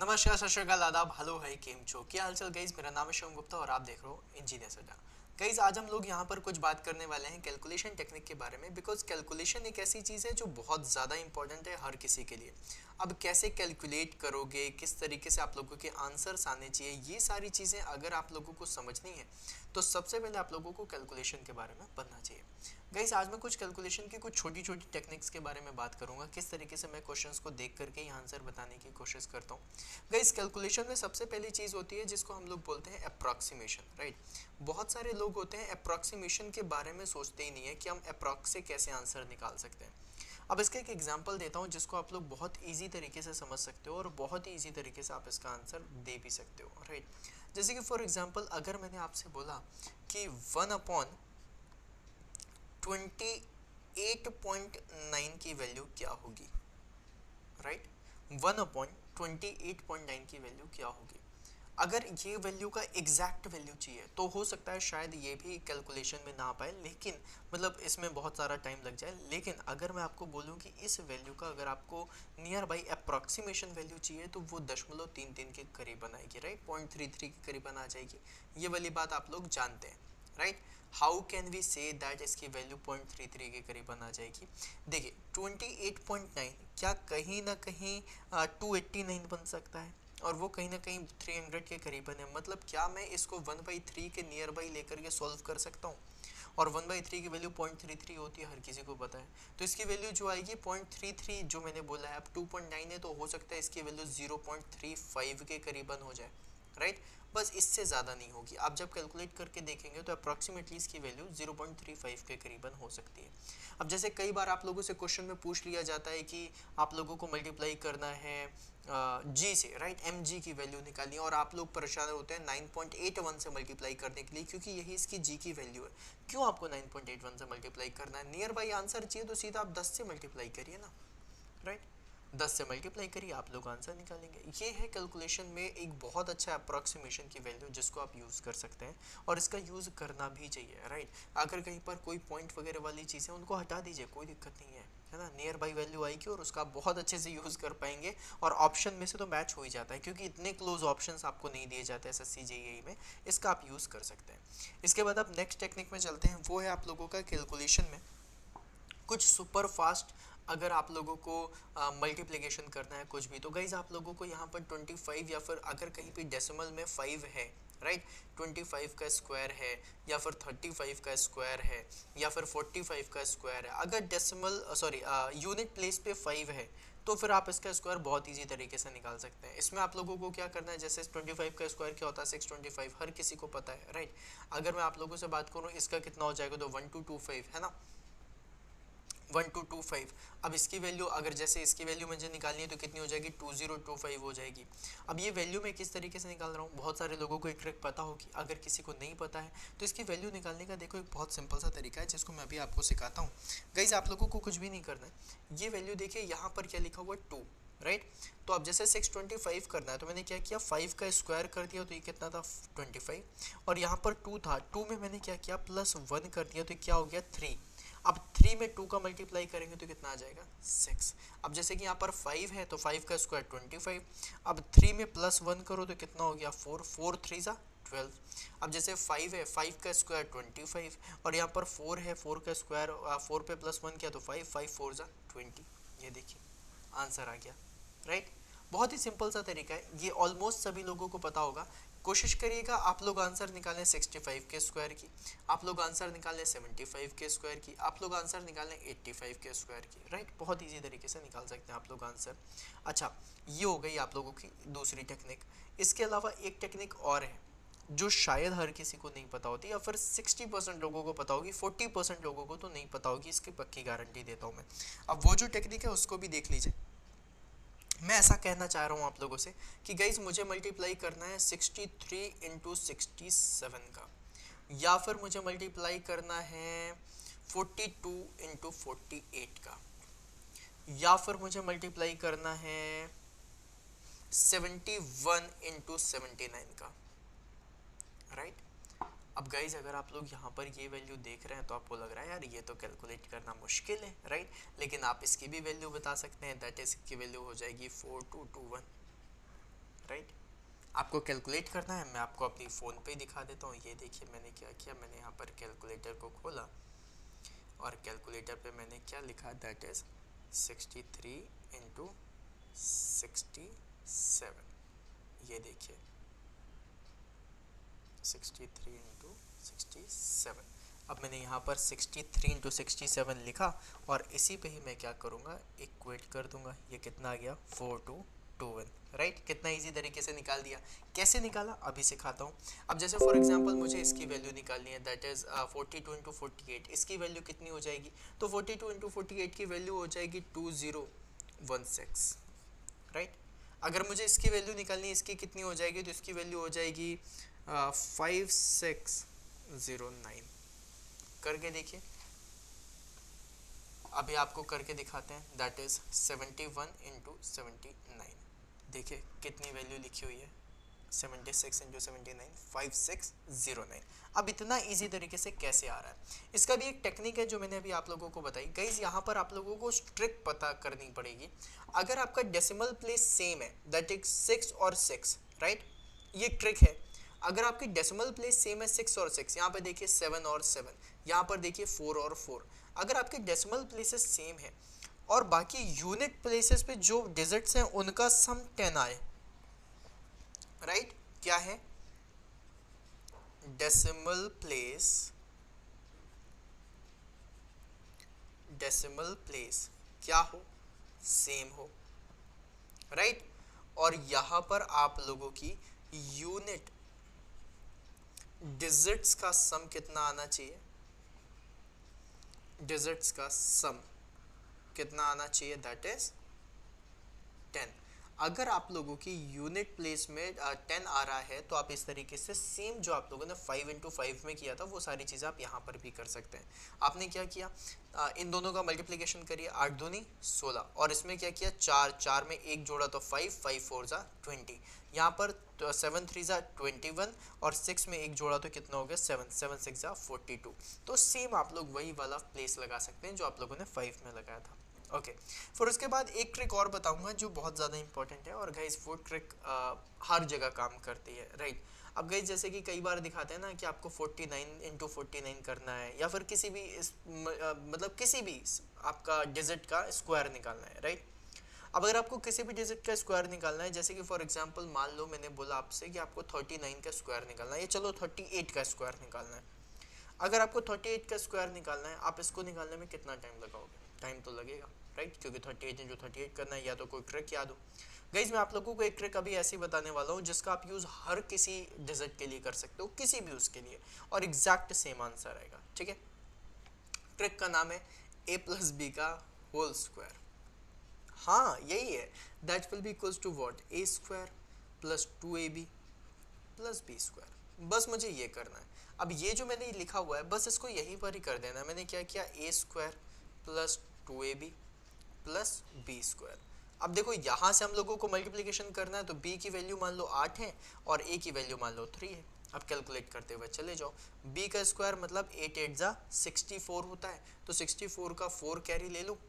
नमस्कार, सत श्रीकाल, आदाब, हेलो है केम छो, क्या हालचाल गाइज। मेरा नाम है शिवम गुप्ता और आप देख रहे हो इंजीनियर सजा। गाइज आज हम लोग यहाँ पर कुछ बात करने वाले हैं कैलकुलेशन टेक्निक के बारे में, बिकॉज कैलकुलेशन एक ऐसी चीज़ है जो बहुत ज़्यादा इंपॉर्टेंट है हर किसी के लिए। अब कैसे कैलकुलेट करोगे, किस तरीके से आप लोगों के आंसर्स आने चाहिए, ये सारी चीज़ें अगर आप लोगों को समझनी है तो सबसे पहले आप लोगों को कैलकुलेशन के बारे में पढ़ना चाहिए। गाइस आज मैं कुछ कैलकुलेशन की कुछ छोटी छोटी टेक्निक्स के बारे में बात करूंगा, किस तरीके से मैं क्वेश्चंस को देख करके ही आंसर बताने की कोशिश करता हूँ। गाइस कैलकुलेशन में सबसे पहली चीज़ होती है जिसको हम लोग बोलते हैं अप्रॉक्सीमेशन, राइट। बहुत सारे लोग होते हैं अप्रॉक्सीमेशन के बारे में सोचते ही नहीं है कि हम अप्रॉक्स से कैसे आंसर निकाल सकते हैं। अब इसका एक एग्जांपल देता हूँ जिसको आप लोग बहुत इजी तरीके से समझ सकते हो और बहुत ही इजी तरीके से आप इसका आंसर दे भी सकते हो, राइट। जैसे कि फॉर एग्जांपल अगर मैंने आपसे बोला कि 1/28.9 की वैल्यू क्या होगी, राइट। 1/28.9 की वैल्यू क्या होगी। अगर ये वैल्यू का एग्जैक्ट वैल्यू चाहिए तो हो सकता है शायद ये भी कैलकुलेशन में ना पाए, लेकिन मतलब इसमें बहुत सारा टाइम लग जाए। लेकिन अगर मैं आपको बोलूँ कि इस वैल्यू का अगर आपको नियर बाई अप्रॉक्सीमेशन वैल्यू चाहिए तो वो 0.33 के करीबन आएगी, राइट। 0.33 के करीबन आ जाएगी। ये वाली बात आप लोग जानते हैं, right. How can we say that इसकी वैल्यू 0.33 के करीबन आ जाएगी। देखिए 28.9 क्या कहीं ना कहीं 289 बन सकता है, और वो कहीं ना कहीं 300 के करीबन है। मतलब क्या मैं इसको 1/3 के नियर बाई लेकर के सॉल्व कर सकता हूँ, और 1/3 की वैल्यू 0.33 होती है, हर किसी को पता है। तो इसकी वैल्यू जो आएगी 0.33, जो मैंने बोला है अब 2.9 है तो हो सकता है इसकी वैल्यू 0.35 के करीबन हो जाए, राइट। बस इससे ज़्यादा नहीं होगी। आप जब कैलकुलेट करके देखेंगे तो अप्रॉक्सीमेटली इसकी वैल्यू 0.35 के करीबन हो सकती है। अब जैसे कई बार आप लोगों से क्वेश्चन में पूछ लिया जाता है कि आप लोगों को मल्टीप्लाई करना है जी से, राइट, एम जी की वैल्यू निकालनी है, और आप लोग परेशान होते हैं 9.81 से मल्टीप्लाई करने के लिए, क्योंकि यही इसकी जी की वैल्यू है। क्यों आपको 9.81 से मल्टीप्लाई करना है? नियर बाई आंसर चाहिए तो सीधा आप 10 से मल्टीप्लाई करिए ना, राइट। 10 से मल्टीप्लाई करिए, आप लोग आंसर निकालेंगे। ये है कैलकुलेशन में एक बहुत अच्छा अप्रॉक्सीमेशन की वैल्यू जिसको आप यूज़ कर सकते हैं, और इसका यूज़ करना भी चाहिए, राइट। अगर कहीं पर कोई पॉइंट वगैरह वाली चीज़ें उनको हटा दीजिए, कोई दिक्कत नहीं है ना। नियर बाई वैल्यू आएगी और उसका आप बहुत अच्छे से यूज़ कर पाएंगे, और ऑप्शन में से तो मैच हो ही जाता है, क्योंकि इतने क्लोज ऑप्शंस आपको नहीं दिए जाते एसएससी जेईई में। इसका आप यूज़ कर सकते हैं। इसके बाद आप नेक्स्ट टेक्निक में चलते हैं, वो है आप लोगों का कैलकुलेशन में कुछ सुपर फास्ट। अगर आप लोगों को मल्टीप्लिकेशन करना है कुछ भी, तो गाइज आप लोगों को यहाँ पर 25, या फिर अगर कहीं पे डेसिमल में 5 है, राइट, 25 का स्क्वायर है, या फिर 35 का स्क्वायर है, या फिर 45 का स्क्वायर है, अगर डेसिमल सॉरी यूनिट प्लेस पे 5 है तो फिर आप इसका स्क्वायर बहुत इजी तरीके से निकाल सकते हैं। इसमें आप लोगों को क्या करना है, जैसे 25 का स्क्वायर क्या होता है 625, हर किसी को पता है, राइट। अगर मैं आप लोगों से बात करूँ इसका कितना हो जाएगा, तो 1225 है ना, 1225। अब इसकी वैल्यू अगर जैसे इसकी वैल्यू मुझे निकालनी है तो कितनी हो जाएगी, 2025 हो जाएगी। अब ये वैल्यू मैं किस तरीके से निकाल रहा हूँ, बहुत सारे लोगों को एक ट्रिक पता होगी, अगर किसी को नहीं पता है तो इसकी वैल्यू निकालने का देखो एक बहुत सिंपल सा तरीका है जिसको मैं अभी आपको सिखाता हूँ। गाइज आप लोगों को कुछ भी नहीं करना है, ये वैल्यू देखिए यहाँ पर क्या लिखा हुआ है 2, राइट। तो अब जैसे 625 करना है तो मैंने क्या किया, 5 का स्क्वायर कर दिया तो ये कितना था 25, और यहाँ पर 2 था, 2 में मैंने क्या किया +1 कर दिया तो क्या हो गया 3। अब 3 में 2 का मल्टीप्लाई करेंगे तो कितना आ जाएगा 6। अब जैसे कि यहाँ पर 5 है तो 5 का स्क्वायर 25, अब 3 में +1 करो तो कितना हो गया 4, 4 3 ज़ा 12। अब जैसे 5 है, 5 का स्क्वायर 25, और यहाँ पर 4 है, 4 का स्क्वायर 4 पे +1 किया तो 5, 5 4 ज़ा 20। ये देखिए आंसर आ गया, राइट। बहुत ही सिंपल सा तरीका है, ये ऑलमोस्ट सभी लोगों को पता होगा। कोशिश करिएगा आप लोग आंसर निकालें 65 के स्क्वायर की, आप लोग आंसर निकालें 75 के स्क्वायर की, आप लोग आंसर निकालें 85 के स्क्वायर की, राइट। बहुत इजी तरीके से निकाल सकते हैं आप लोग आंसर। अच्छा, ये हो गई आप लोगों की दूसरी टेक्निक। इसके अलावा एक टेक्निक और है जो शायद हर किसी को नहीं पता होती, या फिर 60% लोगों को पता होगी, 40% लोगों को तो नहीं पता होगी, इसकी पक्की गारंटी देता हूँ मैं। अब वो जो टेक्निक है उसको भी देख लीजिए। मैं ऐसा कहना चाह रहा हूँ आप लोगों से कि गाइज मुझे मल्टीप्लाई करना है 63 इंटू 67 का, या फिर मुझे मल्टीप्लाई करना है 42 इंटू 48 का, या फिर मुझे मल्टीप्लाई करना है 71 इंटू 79 का, राइट। अब गाइज अगर आप लोग यहाँ पर ये वैल्यू देख रहे हैं तो आपको लग रहा है यार ये तो कैलकुलेट करना मुश्किल है, राइट। लेकिन आप इसकी भी वैल्यू बता सकते हैं, दैट इज की वैल्यू हो जाएगी 4221, राइट। आपको कैलकुलेट करना है, मैं आपको अपनी फ़ोन पे दिखा देता हूँ। ये देखिए मैंने क्या किया, मैंने यहाँ पर कैलकुलेटर को खोला और कैलकुलेटर पे मैंने क्या लिखा, दैट इज़ 63 इंटू 67। ये देखिए 63 इंटू 67। अब मैंने यहाँ पर 63 इंटू 67 लिखा और इसी पे ही मैं क्या करूँगा, इक्वेट कर दूंगा। ये कितना आ गया, 4221, राइट। कितना इजी तरीके से निकाल दिया। कैसे निकाला अभी सिखाता हूँ। अब जैसे फॉर एग्जांपल मुझे इसकी वैल्यू निकालनी है, दैट इज़ 42 इंटू 48। इसकी वैल्यू कितनी हो जाएगी, तो 42 इंटू 48 की वैल्यू हो जाएगी 2016, राइट। अगर मुझे इसकी वैल्यू निकालनी है, इसकी कितनी हो जाएगी, तो इसकी वैल्यू हो जाएगी 5609। करके देखिए, अभी आपको करके दिखाते हैं, दैट इज 71 इंटू 79। देखिए कितनी वैल्यू लिखी हुई है, 76 इंटू 79, 5609। अब इतना इजी तरीके से कैसे आ रहा है, इसका भी एक टेक्निक है जो मैंने अभी आप लोगों को बताई। गाइज यहाँ पर आप लोगों को ट्रिक पता करनी पड़ेगी। अगर आपका डेसिमल प्लेस सेम है, दैट इज 6 और 6, राइट, ये ट्रिक है। अगर आपकी डेसिमल प्लेस सेम है 6 और 6, यहाँ पे देखिए 7 और 7, यहाँ पर देखिए 4 और 4। अगर आपके डेसिमल प्लेसेस सेम है और बाकी यूनिट प्लेसेस पे जो डिजिट्स हैं उनका सम 10 आए, राइट, क्या है, डेसिमल प्लेस, डेसिमल प्लेस क्या हो, सेम हो, राइट। और यहाँ पर आप लोगों की यूनिट डिजिट्स का सम कितना आना चाहिए, डिजिट्स का सम कितना आना चाहिए, दैट इज 10। अगर आप लोगों की यूनिट प्लेस में 10 आ रहा है तो आप इस तरीके से सेम जो आप लोगों ने 5 इंटू 5 में किया था वो सारी चीज़ें आप यहाँ पर भी कर सकते हैं। आपने क्या किया, इन दोनों का मल्टीप्लिकेशन करिए, 8 दूनी 16, और इसमें क्या किया, 4 4 में एक जोड़ा तो 5 5 4 जा 20, यहाँ पर 7 3 जा 21 और 6 में एक जोड़ा तो कितना हो गया, 7 7 6 जा 42। तो सेम आप लोग वही वाला प्लेस लगा सकते हैं जो आप लोगों ने 5 में लगाया था। ओके, फिर उसके बाद एक ट्रिक और बताऊंगा जो बहुत ज़्यादा इंपॉर्टेंट है, और गाइज वो ट्रिक हर जगह काम करती है, राइट। अब गाइज जैसे कि कई बार दिखाते हैं ना कि आपको 49 इंटू 49 करना है, या फिर किसी भी मतलब किसी भी आपका डिजिट का स्क्वायर निकालना है, राइट। अब अगर आपको किसी भी डिजिट का स्क्वायर निकालना है, जैसे कि फॉर एग्जांपल मान लो मैंने बोला आपसे कि आपको 39 का स्क्वायर निकालना है, या चलो 38 का स्क्वायर निकालना है। अगर आपको 38 का स्क्वायर निकालना है, आप इसको निकालने में कितना टाइम लगाओगे, टाइम तो लगेगा, राइट, क्योंकि 38 इंटू 38 करना है। या तो कोई ट्रिक याद हो। गाइज मैं आप लोगों को एक ट्रिक अभी ऐसी बताने वाला हूँ जिसका आप यूज़ हर किसी डिजिट के लिए कर सकते हो, किसी भी उसके लिए, और एग्जैक्ट सेम आंसर आएगा, ठीक है। ट्रिक का नाम है a प्लस बी का होल स्क्वायर। हाँ यही है, that will be equals to what, a square plus 2ab plus B square. बस मुझे ये करना है। अब ये जो मैंने लिखा हुआ है बस इसको यहीं पर ही कर देना है। मैंने क्या किया, a square plus 2ab plus B square. अब देखो यहाँ से हम लोगों को मल्टीप्लिकेशन करना है, तो b की वैल्यू मान लो 8 है और a की वैल्यू मान लो 3 है। अब कैलकुलेट करते हुए चले जाओ, b का स्क्वायर मतलब 8 8 जा 64 होता है, तो 64 का 4 कैरी ले लो,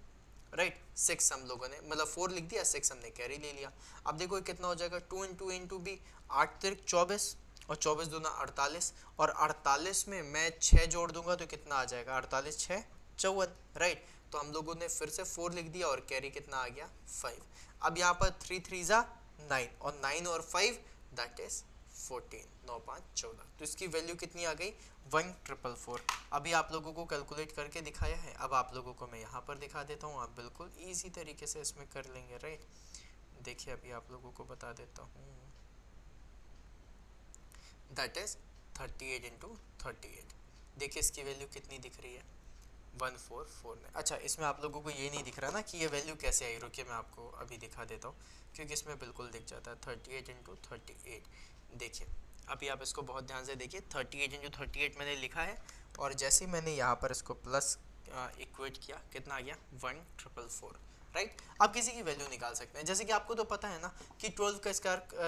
राइट। 6 हम लोगों ने मतलब 4 लिख दिया, 6 हमने कैरी ले लिया। अब देखो कितना हो जाएगा, 2 इंटू इंटू बी, 8 तिरक 24 और 24 दूना 48, और 48 में मैं 6 जोड़ दूंगा तो कितना आ जाएगा, 48 6 54, राइट। तो हम लोगों ने फिर से 4 लिख दिया और कैरी कितना आ गया 5। अब यहाँ पर 3 3 जा 9 और 9 और 5 दैट इज 14, 9 5 14, तो इसकी वैल्यू कितनी आ गई 1444। अभी आप लोगों को कैलकुलेट करके दिखाया है, अब आप लोगों को मैं यहाँ पर दिखा देता हूँ, आप बिल्कुल इजी तरीके से इसमें कर लेंगे, राइट। देखिए अभी आप लोगों को बता देता हूँ, दैट इज 38 इंटू 38। देखिए इसकी वैल्यू कितनी दिख रही है, 1449। अच्छा इसमें आप लोगों को ये नहीं दिख रहा ना कि ये वैल्यू कैसे आई, रुकिए मैं आपको अभी दिखा देता हूँ, क्योंकि इसमें बिल्कुल दिख जाता है 38 इंटू 38। देखिए अभी आप इसको बहुत ध्यान से देखिए, 38 इंटू 38 मैंने लिखा है, और जैसे ही मैंने यहाँ पर इसको प्लस इक्वेट किया, कितना आ गया 1444, राइट। आप किसी की वैल्यू निकाल सकते हैं, जैसे कि आपको तो पता है ना कि 12 का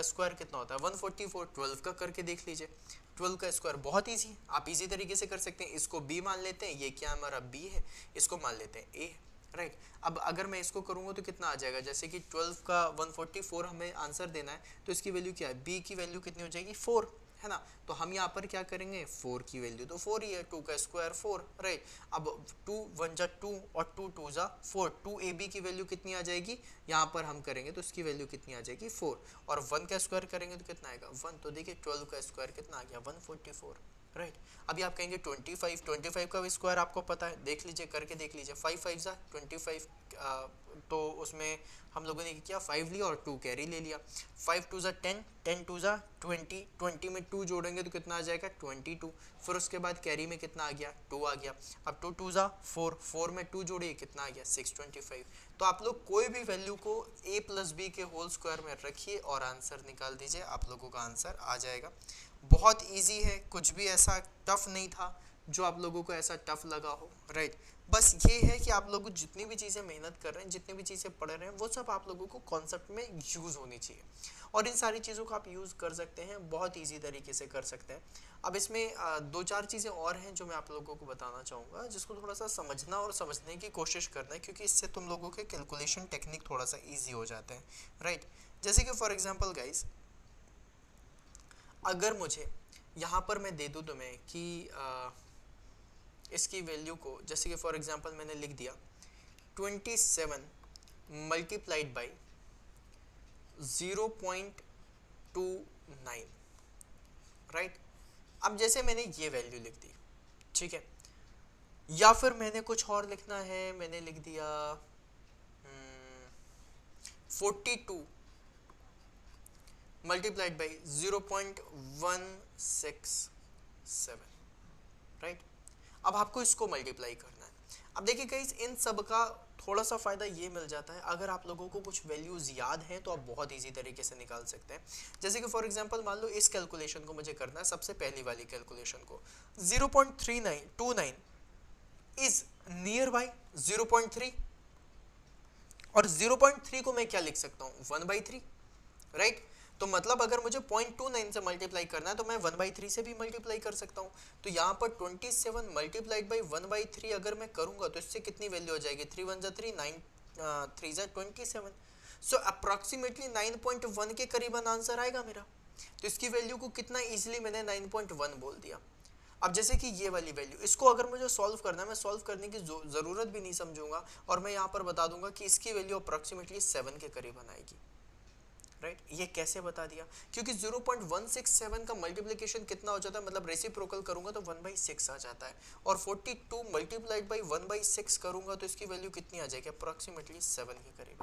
स्क्वायर कितना होता है 144, 12 का करके देख लीजिए। 12 का स्क्वायर बहुत ईजी है, आप इजी तरीके से कर सकते हैं। इसको b मान लेते हैं, ये क्या हमारा b है, इसको मान लेते हैं a, राइट। अब अगर मैं इसको करूँगा तो कितना आ जाएगा, जैसे कि 12 का 144 हमें आंसर देना है, तो इसकी वैल्यू क्या है, बी की वैल्यू कितनी हो जाएगी 4, है ना। तो हम यहाँ पर क्या करेंगे, 4 की वैल्यू तो 4 ही है, 2 का स्क्वायर 4, राइट। अब 2 1 जा 2 और 2 2 जा 4, 2 ए बी की वैल्यू कितनी आ जाएगी, यहाँ पर हम करेंगे तो इसकी वैल्यू कितनी आ जाएगी 4, और 1 का स्क्वायर करेंगे तो कितना आएगा 1, तो देखिए 12 का स्क्वायर कितना आ गया 144, राइट। अभी आप कहेंगे 25 का भी स्क्वायर आपको पता है, देख लीजिए करके देख लीजिए, 5 5 जा 25, तो उसमें हम लोगों ने किया 5 लिया और 2 कैरी ले लिया, 5 2 जा 10, 10 2 जा 20, 20 में 2 जोड़ेंगे तो कितना आ जाएगा 22, फिर उसके बाद कैरी में कितना आ गया 2 आ गया, अब 2 2 जा 4, 4 में 2 जोड़िए कितना आ गया 625। तो आप लोग कोई भी वैल्यू को a प्लस बी के होल स्क्वायर में रखिए और आंसर निकाल दीजिए, आप लोगों का आंसर आ जाएगा। बहुत इजी है, कुछ भी ऐसा टफ नहीं था जो आप लोगों को ऐसा टफ लगा हो, राइट। बस ये है कि आप लोग जितनी भी चीज़ें मेहनत कर रहे हैं, जितनी भी चीज़ें पढ़ रहे हैं, वो सब आप लोगों को कॉन्सेप्ट में यूज़ होनी चाहिए, और इन सारी चीज़ों को आप यूज़ कर सकते हैं, बहुत इजी तरीके से कर सकते हैं। अब इसमें दो चार चीज़ें और हैं जो मैं आप लोगों को बताना चाहूँगा, जिसको थोड़ा सा समझना और समझने की कोशिश करना है, क्योंकि इससे तुम लोगों के कैलकुलेशन टेक्निक थोड़ा सा ईजी हो जाते हैं, राइट। जैसे कि फॉर एग्जाम्पल गाइज, अगर मुझे यहाँ पर मैं दे दूँ तुम्हें कि इसकी वैल्यू को, जैसे कि फॉर एग्जांपल मैंने लिख दिया 27 मल्टीप्लाइड बाई 0.29, राइट। अब जैसे मैंने ये वैल्यू लिख दी, ठीक है, या फिर मैंने कुछ और लिखना है, मैंने लिख दिया 42 मल्टीप्लाइड बाई 0.167, राइट। अब आपको इसको मल्टीप्लाई करना है। अब देखिए गाइस, इन सब का थोड़ा सा फ़ायदा ये मिल जाता है, अगर आप लोगों को कुछ वैल्यूज़ याद हैं तो आप बहुत इजी तरीके से निकाल सकते हैं। जैसे कि फॉर एग्जांपल मान लो इस कैलकुलेशन को मुझे करना है, सबसे पहली वाली कैलकुलेशन को, 0.3929 इज़ नियर बाई 0.3, और 0.3 को मैं क्या लिख सकता हूँ 1/3, राइट। तो मतलब अगर मुझे 0.29 से मल्टीप्लाई करना है तो मैं 1/3 से भी मल्टीप्लाई कर सकता हूँ। तो यहाँ पर 27 मल्टीप्लाइड बाई 1/3 अगर मैं करूँगा तो इससे कितनी वैल्यू हो जाएगी, 3 1 जा 3, 9 3 जा 27, सो अप्रॉक्सीमेटली 9.1 के करीबन आंसर आएगा मेरा। तो इसकी वैल्यू को कितना ईजिली मैंने 9.1 बोल दिया। अब जैसे कि ये वाली वैल्यू, इसको अगर मुझे सॉल्व करना है, मैं सॉल्व करने की ज़रूरत भी नहीं समझूंगा, और मैं यहाँ पर बता दूंगा कि इसकी वैल्यू अप्रॉक्सीमेटली 7 के करीबन आएगी, राइट। ये कैसे बता दिया, क्योंकि 0.167 का मल्टीप्लिकेशन कितना हो जाता है, मतलब रेसिप्रोकल करूंगा तो 1/6 आ जाता है, और 42 मल्टीप्लाइड बाई 1/6 करूंगा तो इसकी वैल्यू कितनी आ जाएगी, अप्रॉक्सीमेटली 7 के करीब,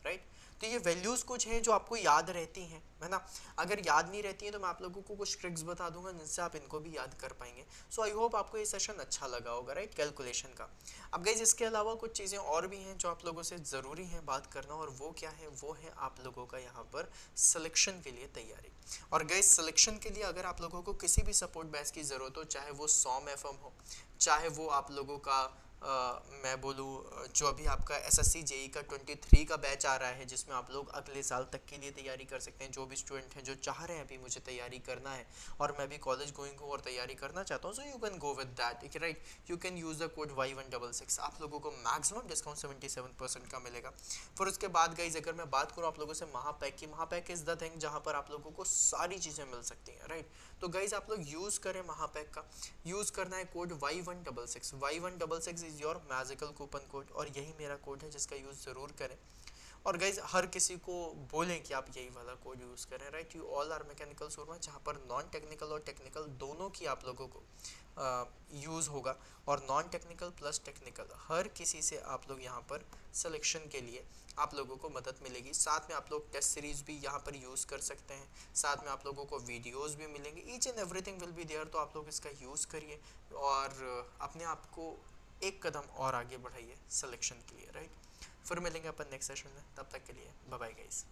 राइट। तो ये वैल्यूज कुछ हैं जो आपको याद रहती हैं, है ना। अगर याद नहीं रहती हैं तो मैं आप लोगों को कुछ ट्रिक्स बता दूंगा जिनसे आप इनको भी याद कर पाएंगे। सो आई होप आपको ये सेशन अच्छा लगा होगा, राइट, कैलकुलेशन का। अब गाइज इसके अलावा कुछ चीज़ें और भी हैं जो आप लोगों से ज़रूरी हैं बात करना, और वो क्या है, वो है आप लोगों का यहाँ पर सिलेक्शन के लिए तैयारी। और गाइज सिलेक्शन के लिए अगर आप लोगों को किसी भी सपोर्ट बैच की ज़रूरत हो, चाहे वो SOM FM हो, चाहे वो आप लोगों का मैं बोलूँ जो अभी आपका SSC JEE का 23 का बैच आ रहा है, जिसमें आप लोग अगले साल तक के लिए तैयारी कर सकते हैं, जो भी स्टूडेंट हैं जो चाह रहे हैं अभी मुझे तैयारी करना है और मैं भी कॉलेज गोइंग हूँ और तैयारी करना चाहता हूँ, so you can go with that, right. You can use the code Y166, आप लोगों को मैक्सिमम डिस्काउंट 77% का मिलेगा। फिर उसके बाद गाइज अगर मैं बात करूँ आप लोगों से महापैक की, महापैक इज़ द थिंग जहाँ पर आप लोगों को सारी चीज़ें मिल सकती हैं, राइट। तो गाइज आप लोग यूज़ करें महापैक का, यूज़ करना है code Y166, Y166 is your magical coupon code, और यही मेरा कोड है जिसका यूज़ ज़रूर करें। और गाइज हर किसी को बोलें कि आप यही वाला कोड यूज़ करें, right. You all are mechanical सुरमा, जहाँ पर नॉन टेक्निकल और टेक्निकल दोनों की आप लोगों को यूज़ होगा, और नॉन टेक्निकल प्लस टेक्निकल हर किसी से आप लोग यहाँ पर सिलेक्शन के लिए आप लोगों को मदद मिलेगी। साथ में आप लोग टेस्ट सीरीज़ भी यहाँ पर यूज़ कर सकते हैं, साथ में आप लोगों को वीडियोज़ भी मिलेंगे, each and everything will be there. तो आप लोग इसका यूज़ करिए और अपने आप को एक कदम और आगे बढ़ाइए सिलेक्शन के लिए, राइट। फिर मिलेंगे अपन नेक्स्ट सेशन में, तब तक के लिए बाय बाय गाइस।